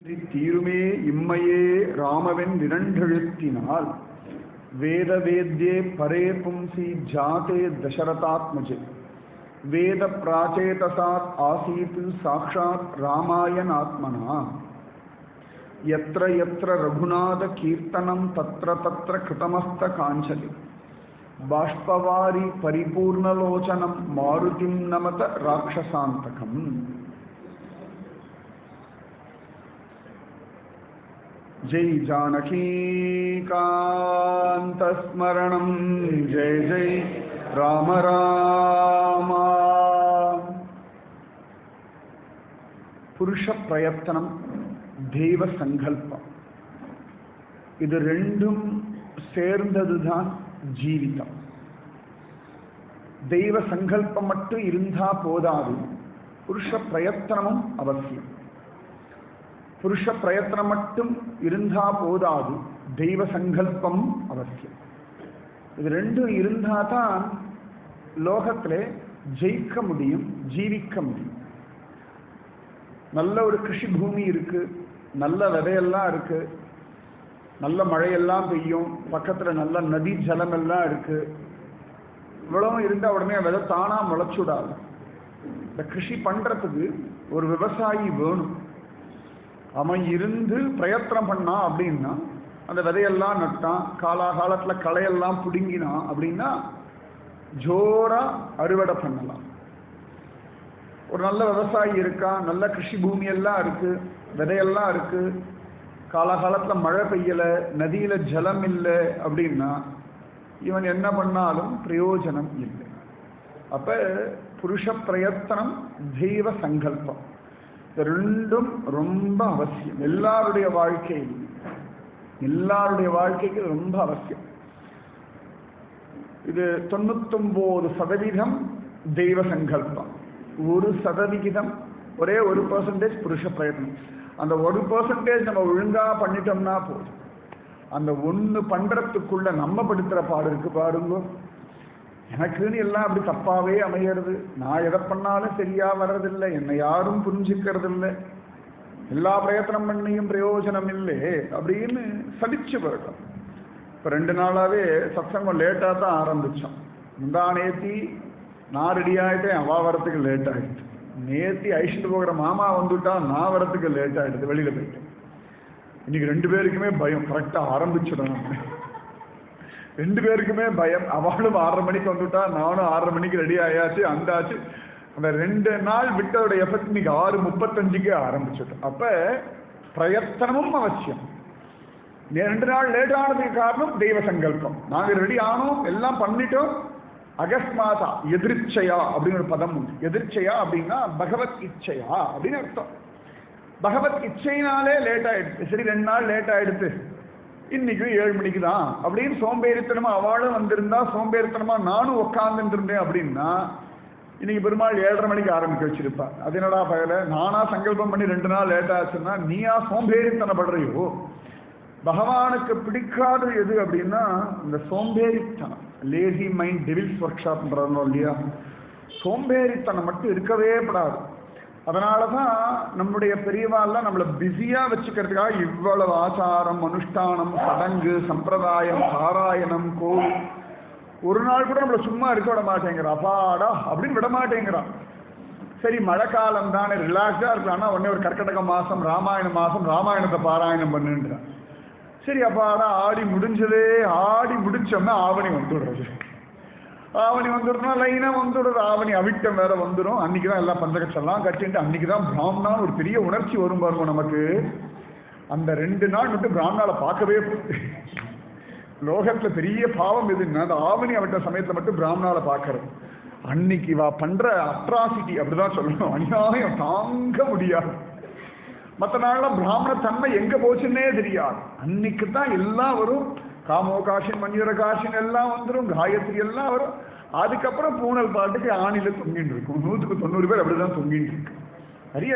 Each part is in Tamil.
தீருமே இம்மையே ராமவென் நிரண்டெழுத்தினால் வேத வேத்யே பரே பும்சி ஜாதே தசரதாத்மஜே வேத பிராச்சேதசாத் ஆசீத் சாக்ஷாத் ராமாயணாத்மனா யத்ர யத்ர ரகுநாத கீர்த்தனம் தத்ர தத்ர கிருதமஸ்த காஞ்சலி பாஷ்பவாரி பரிபூர்ணலோச்சனம் மாருதிம் நமத ராட்சசாந்தகம். जय जानकी कांत स्मरणं जय जय राम राम. पुरुष प्रयत्नम தெய்வ சங்கல்பம் இது ரெண்டும் சேர்ந்ததுதான் ஜீவிதம். தெய்வ சங்கல்பம் மட்டும் இருந்தா போதாது, புருஷ பிரயத்தனமும் அவசியம். புருஷ பிரயத்தனம் மட்டும் இருந்தா போதாது, தெய்வ சங்கல்பம் அவசியம். இது ரெண்டும் இருந்தா தான் லோகத்திலே ஜெயிக்க முடியும், ஜீவிக்க முடியும். நல்ல ஒரு கிருஷி பூமி இருக்கு, நல்ல விதையெல்லாம் இருக்கு, நல்ல மழையெல்லாம் பெய்யும், பக்கத்துல நல்ல நதி ஜலம் எல்லாம் இருக்கு. இவ்வளவும் இருந்தா உடனே விதை தானா முளைச்சுடாது. இந்த கிருஷி பண்றதுக்கு ஒரு விவசாயி வேணும். அவன் இருந்து பிரயத்தனம் பண்ணான் அப்படின்னா, அந்த விதையெல்லாம் நட்டான், காலாகாலத்துல களையெல்லாம் பிடுங்கினான் அப்படின்னா ஜோரா அறுவடை பண்ணலாம். ஒரு நல்ல விவசாயி இருக்கான், நல்ல கிருஷி பூமியெல்லாம் இருக்கு, விதையெல்லாம் இருக்கு, காலகாலத்துல மழை பெய்யல, நதியில ஜலம் இல்லை அப்படின்னா இவன் என்ன பண்ணாலும் பிரயோஜனம் இல்லை. அப்ப புருஷ பிரயத்தனம் தெய்வ சங்கல்பம் ரெண்டும் ரொம்ப அவசியம். எல்லாருடைய வாழ்க்கைக்கு ரொம்ப அவசியம். இது 99% தெய்வ சங்கல்பம், 1% ஒரே 1% புருஷ பிரயத்னம். அந்த 1% நம்ம ஒழுங்கா பண்ணிட்டோம்னா போதும். அந்த ஒண்ணு பண்றதுக்குள்ள நம்ம படுத்துற பாடு இருக்கு பாருங்க. எனக்குன்னு எல்லாம் அப்படி தப்பாவே அமையிறது, நான் எதை பண்ணாலும் சரியா வர்றதில்லை, என்னை யாரும் புரிஞ்சுக்கிறது இல்லை, எல்லா பிரயத்தனம் பண்ணியும் பிரயோஜனம் இல்லை அப்படின்னு சலிச்சு போயிடும். இப்போ 2 நாளாவே சத்சங்கம் லேட்டாக தான் ஆரம்பித்தோம். முந்தா நேத்தி நான் ரெடி ஆகிட்டேன், அவா வரத்துக்கு லேட் ஆகிடுது. நேத்தி அழிச்சுட்டு போகிற மாமா வந்துட்டா நான் வரத்துக்கு லேட் ஆகிடுது, வெளியில் போயிட்டேன். இன்னைக்கு 2 பேருக்குமே பயம், கரெக்டாக ஆரம்பிச்சிடணும். 2 பேருக்குமே பயம். அவளும் 6:30 மணிக்கு வந்துட்டா, நானும் 6:30 மணிக்கு ரெடி ஆயாச்சு, அந்தாச்சு. அந்த 2 நாள் விட்டோட எஃபெக்ட் இன்னைக்கு 6:35 ஆரம்பிச்சிட்டோம். அப்ப பிரயத்தனமும் அவசியம். 2 நாள் லேட் ஆனதுக்கு காரணம் தெய்வ சங்கல்பம். நாங்கள் ரெடி ஆனோம், எல்லாம் பண்ணிட்டோம். அகஸ்மாதா எதிர்ச்சையா அப்படின்னு ஒரு பதம் உண்டு. எதிர்ச்சையா அப்படின்னா பகவத் இச்சையா அப்படின்னு அர்த்தம். பகவத் இச்சையினாலே லேட் ஆயிடுச்சு. சரி 2 நாள் லேட் ஆயிடுச்சு, இன்னைக்கு 7 மணிக்கு தான் அப்படின்னு சோம்பேறித்தனமா அவளும் வந்திருந்தா, சோம்பேறித்தனமா நானும் உட்கார்ந்துட்டு இருந்தேன் அப்படின்னா இன்னைக்கு பெருமாள் 7:30 மணிக்கு ஆரம்பிக்க வச்சிருப்பா. அது என்னடா பயல, நானா சங்கல்பம் பண்ணி 2 நாள் லேட் ஆச்சுன்னா நீயா சோம்பேறித்தனப்படுறையோ? பகவானுக்கு பிடிக்காது எது அப்படின்னா இந்த சோம்பேறித்தனம். லேசி மைண்ட் டெவில்ஸ் ஒர்க் ஷாப்ன்றோம் இல்லையா, சோம்பேறித்தனம் மட்டும் இருக்கவே படாது. அதனாலதான் நம்முடைய பெரியவாள்லாம் நம்மளை பிஸியா வச்சுக்கிறதுக்காக இவ்வளவு ஆச்சாரம், அனுஷ்டானம், சடங்கு, சம்பிரதாயம், பாராயணம், கோவில். ஒரு நாள் கூட நம்மளை சும்மா இருக்க விட மாட்டேங்கிறா. அப்பாடா அப்படின்னு விட மாட்டேங்கிறான். சரி மழை காலம் தானே, ரிலாக்ஸா இருக்கலாம்னா உடனே ஒரு கர்க்கடக மாசம், ராமாயண மாசம், ராமாயணத்தை பாராயணம் பண்ணுன்றான். சரி அப்பாடா ஆடி முடிஞ்சதே, ஆடி முடிச்சோம்னா ஆவணி வந்துடுறது. ஆவணி வந்துடுறோம்னா லைனா வந்துடுறது. ஆவணி அவிட்டம் வேற வந்துடும். அன்னைக்குதான் எல்லாம் பஞ்சகச்செல்லாம் கட்டிட்டு அன்னைக்குதான் பிராமணான்னு ஒரு பெரிய உணர்ச்சி வரும் பாருங்க நமக்கு. அந்த 2 நாள் மட்டும் பிராமணால பார்க்கவே லோகத்துல பெரிய பாவம் எதுன்னா அந்த ஆவணி அவிட்ட சமயத்துல மட்டும் பிராமணால பார்க்கறது. அன்னைக்கு வா பண்ற அட்ராசிட்டி அப்படிதான் சொல்லணும், அநியாயம் தாங்க முடியாது. மற்ற நாள்லாம் பிராமண தன்மை எங்க போச்சுன்னே தெரியாது. அன்னைக்கு தான் எல்லாம் வரும். காமோகாஷின், மன்யூரகாஷின் எல்லாம் வந்துடும், காயத்ரி எல்லாம் வரும். அதுக்கப்புறம் பூனல் பாட்டுக்கு ஆணில தொங்கிட்டு இருக்கும். 100க்கு 90 பேர் அப்படிதான் தொங்கிட்டு இருக்கு. நிறைய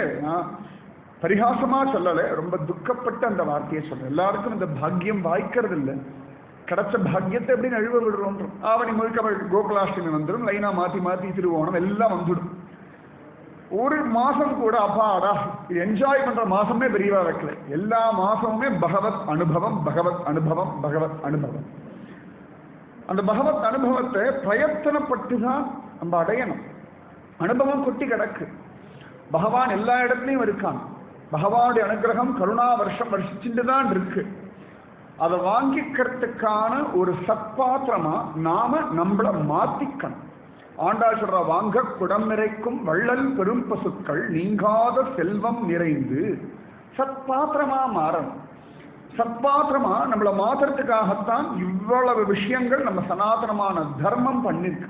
பரிகாசமா சொல்லலை, ரொம்ப துக்கப்பட்ட அந்த வார்த்தையை சொல்றேன். எல்லாருக்கும் இந்த பாக்கியம் வாய்க்கிறது இல்லை. கிடைச்ச பாக்கியத்தை எப்படி நழுவ விடுறோம். ஆவணி முழுக்க கோகுலாஷ்டமி வந்துடும், லைனா மாத்தி மாத்தி திருவோணம் எல்லாம் வந்துடும். ஒரு மாசம் கூட அப்பாடா இது என்ஜாய் பண்ற மாசமே பெரியவா வைக்கல. எல்லா மாசமுமே பகவத் அனுபவம், பகவத் அனுபவம், பகவத் அனுபவம். அந்த பகவத் அனுபவத்தை பிரயத்தனப்பட்டு தான் நம்ம அடையணும். அனுபவம் கொட்டி கிடக்கு. பகவான் எல்லா இடத்துலையும் இருக்கான். பகவானுடைய அனுகிரகம் கருணா வருஷம் வருஷிச்சுட்டு தான் இருக்கு. அதை வாங்கிக்கிறதுக்கான ஒரு சத்பாத்திரமா நாம நம்மள மாத்திக்கணும். ஆண்டாள் சொல்ற, வாங்க குடம் நிறைக்கும் வள்ளல் பெரும் பசுக்கள் நீங்காத செல்வம் நிறைந்து சத்பாத்திரமா மாறணும். சத்பாத்திரமா நம்மளை மாத்துறதுக்காகத்தான் இவ்வளவு விஷயங்கள் நம்ம சனாதனமான தர்மம் பண்ணிருக்கு.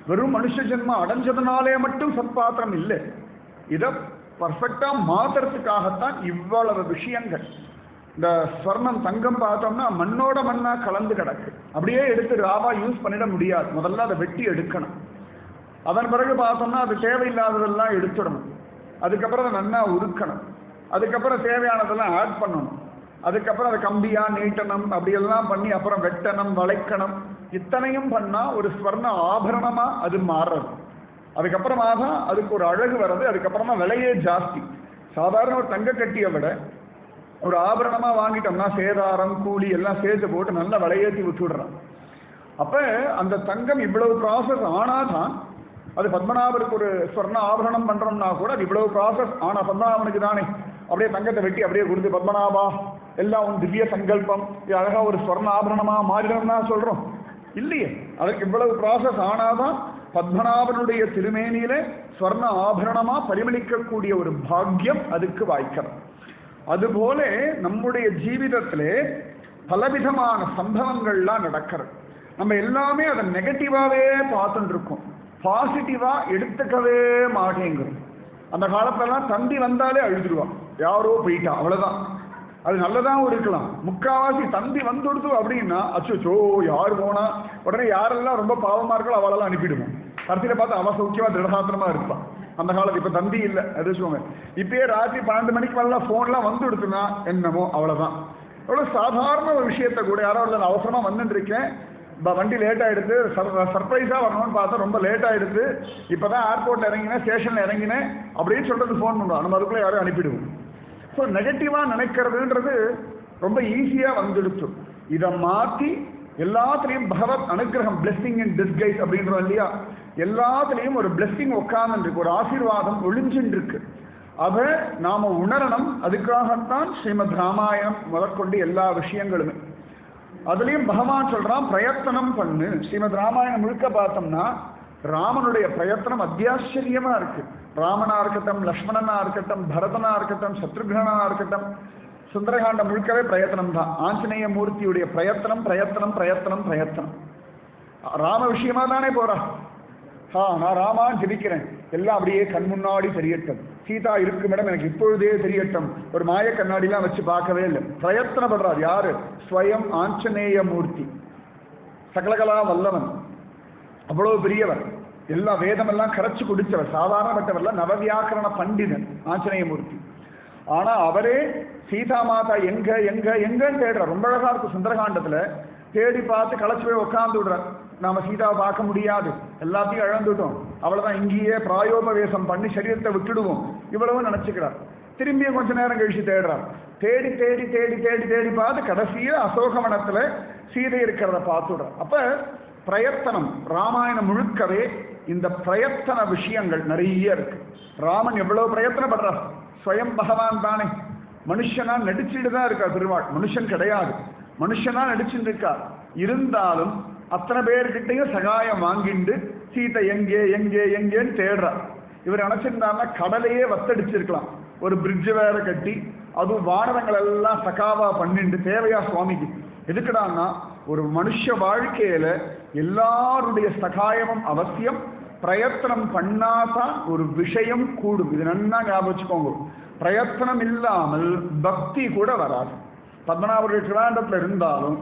வெறும் மனுஷ ஜென்மம் அடைஞ்சதுனாலே மட்டும் சத்பாத்திரம் இல்லை, இதை பர்ஃபெக்டா மாத்துறதுக்காகத்தான் இவ்வளவு விஷயங்கள். இந்த ஸ்வர்ணம் தங்கம் பார்த்தோம்னா மண்ணோட மண்ணா கலந்து கிடக்கு. அப்படியே எடுத்து ராவா யூஸ் பண்ணிட முடியாது. முதல்ல அதை வெட்டி எடுக்கணும். அதன் பிறகு பார்த்தோம்னா அது தேவையில்லாததெல்லாம் எடுத்துடணும். அதுக்கப்புறம் அதை நன்னா உருக்கணும். அதுக்கப்புறம் தேவையானதெல்லாம் ஆட் பண்ணணும். அதுக்கப்புறம் அதை கம்பியா நீட்டணும், அப்படியெல்லாம் பண்ணி அப்புறம் வெட்டணும், வளைக்கணும். இத்தனையும் பண்ணா ஒரு ஸ்வர்ண ஆபரணமா அது மாறுறது. அதுக்கப்புறமா தான் அதுக்கு ஒரு அழகு வர்றது. அதுக்கப்புறமா விலையே ஜாஸ்தி. சாதாரண ஒரு தங்க கட்டியை விட ஒரு ஆபரணமா வாங்கிட்டோம்னா சேதாரம் கூலி எல்லாம் சேர்த்து போட்டு நல்லா விலையேற்றி விட்டுடுறான். அப்ப அந்த தங்கம் இவ்வளவு ப்ராசஸ் ஆனாதான் அது பத்மநாபருக்கு ஒரு ஸ்வர்ண ஆபரணம் பண்றோம்னா கூட அது இவ்வளவு ப்ராசஸ் ஆனா பத்மநாபனுக்கு தானே. அப்படியே தங்கத்தை வெட்டி அப்படியே கொடுத்து பத்மநாபா எல்லாம் உன் திவ்ய சங்கல்பம் இது அழகா ஒரு ஸ்வர்ண ஆபரணமா மாறிடும்னா சொல்றோம் இல்லையே. அதுக்கு இவ்வளவு ப்ராசஸ் ஆனாதான் பத்மநாபனுடைய திருமேனியில ஸ்வர்ண ஆபரணமா பரிமளிக்கக்கூடிய ஒரு பாக்கியம் அதுக்கு வாய்க்கிறது. அதுபோல நம்முடைய ஜீவிதத்திலே பலவிதமான சம்பவங்கள்லாம் நடக்கிறது. நம்ம எல்லாமே அதை நெகட்டிவாவே பார்த்துட்டு இருக்கோம், பாசிட்டிவா எடுத்துக்கவே மாட்டேங்கிறோம். அந்த காலத்திலலாம் தந்தி வந்தாலே அழுதுருவான், யாரோ போயிட்டா அவ்வளவுதான். அது நல்லதாகவும் இருக்கலாம். முக்காவாசி தந்தி வந்துடுது அப்படின்னா அச்சோ யார் போனா உடனே யாரெல்லாம் ரொம்ப பாவமா இருக்கோ அவளெல்லாம் அனுப்பிடுவோம். கடைசியில பார்த்து அவ சௌக்கியமா திருடகாத்திரமா இருப்பான். அந்த காலத்து இப்ப தந்தி இல்லை எதிர்ச்சுவாங்க. இப்பயே ராத்திரி 12 மணிக்கு மேல போன்லாம் வந்து எடுத்துனா என்னமோ அவ்வளவுதான். எவ்வளவு சாதாரண ஒரு விஷயத்த கூட யாரோ இல்லை அவசரமா வந்துட்டு இருக்கேன், வண்டி லேட் ஆயிடுது, சர்ப்ரைஸா வரணும்னு பார்த்தா ரொம்ப லேட் ஆயிடுது, இப்பதான் ஏர்போர்ட்ல இறங்கினேன், ஸ்டேஷன்ல இறங்கினேன் அப்படின்னு சொல்றது போன் பண்ணுவோம். நம்ம அதுக்குள்ள யாரும் அனுப்பிடுவோம். ஸோ நெகட்டிவா நினைக்கிறதுன்றது ரொம்ப ஈஸியா வந்துடுச்சு. இதை மாற்றி எல்லாத்துலேயும் பகவத் அனுகிரகம், பிளெஸிங் இன் டிஸ்கைஸ் அப்படின்றோம் இல்லையா, எல்லாத்துலேயும் ஒரு பிளெஸிங் உட்கார்ந்து இருக்கு, ஒரு ஆசீர்வாதம் ஒளிஞ்சுட்டு இருக்கு. அதை நாம உணரணும். அதுக்காகத்தான் ஸ்ரீமத் ராமாயணம் முதற்கொண்டு எல்லா விஷயங்களுமே. அதுலேயும் பகவான் சொல்றான் பிரயத்தனம் பண்ணு. ஸ்ரீமத் ராமாயணம் முழுக்க பார்த்தோம்னா ராமனுடைய பிரயத்தனம் அத்தியாச்சரியமா இருக்கு. ராமனா இருக்கட்டும், லக்ஷ்மணனா இருக்கட்டும், பரதனா இருக்கட்டும், சத்ருகனா இருக்கட்டும், சுந்தரகாண்டம் முழுக்கவே பிரயத்தனம் தான். ஆஞ்சநேய மூர்த்தியுடைய பிரயத்தனம் பிரயத்தனம் பிரயத்தனம் பிரயத்தனம். ராம விஷயமா தானே போறா. நான் ராமான்னு ஜெபிக்கிறேன், எல்லாம் அப்படியே கண் முன்னாடி தெரியட்டும், சீதா இருக்கும் இடம் எனக்கு இப்பொழுதே தெரியட்டும், ஒரு மாய கண்ணாடிலாம் வச்சு பார்க்கவே இல்லை. பிரயத்தனப்படுறார் யாரு? ஸ்வயம் ஆஞ்சநேய மூர்த்தி, சகலகலா வல்லவன், அவ்வளவு பெரியவர், எல்லா வேதமெல்லாம் கரைச்சு குடிச்சவர், சாதாரணப்பட்டவர்ல நவவியாக்கரண பண்டிதன் ஆஞ்சநேயமூர்த்தி. ஆனா அவரே சீதா மாதா எங்க எங்க எங்கன்னு தேடுற. ரொம்ப அழகா இருக்கும் சுந்தரகாண்டத்துல. தேடி பார்த்து களைச்சு போய் உட்கார்ந்து விடுறார். நாம சீதாவை பார்க்க முடியாது, எல்லாத்தையும் இழந்துட்டோம், அவ்வளவுதான், இங்கேயே பிராயோபவேசம் பண்ணி சரீரத்தை விட்டுடுவோம், இவ்வளவு நினைச்சுக்கிறார். திரும்பியும் கொஞ்ச நேரம் கழிச்சு தேடுறார். தேடி தேடி தேடி தேடி தேடி பார்த்து கடைசியில அசோகவனத்துல சீதை இருக்கிறத பார்த்துடுறார். அப்ப பிரயத்தனம் ராமாயணம் முழுக்கவே இந்த பிரயத்தன விஷயங்கள் நிறைய இருக்கு. ராமன் எவ்வளவு பிரயத்தனப்படுறார், ஸ்வயம் பகவான் தானே. மனுஷனா நடிச்சுட்டு தான் இருக்கார் திருவாள், மனுஷன் கிடையாது, மனுஷனா நடிச்சுட்டு இருக்கார். இருந்தாலும் அத்தனை பேர்கிட்டையும் சகாயம் வாங்கிட்டு சீத்தை எங்கே எங்கே எங்கேன்னு தேடுறார். இவர் நினைச்சிருந்தாருன்னா கடலையே வத்தடிச்சிருக்கலாம், ஒரு பிரிட்ஜ் வேற கட்டி, அதுவும் வானரங்கள் எல்லாம் சகாவா பண்ணிட்டு தேவையா சுவாமிக்கு? எதுக்குடான்னா ஒரு மனுஷ வாழ்க்கையில எல்லாருடைய சகாயமும் அவசியம். பிரயத்தனம் பண்ணாதான் ஒரு விஷயம் கூடும். இது நன்னா ஞாபகம் வச்சுக்கோங்க. பிரயத்தனம் இல்லாமல் பக்தி கூட வராது. பத்மநாபருடைய திருவாண்டத்துல இருந்தாலும்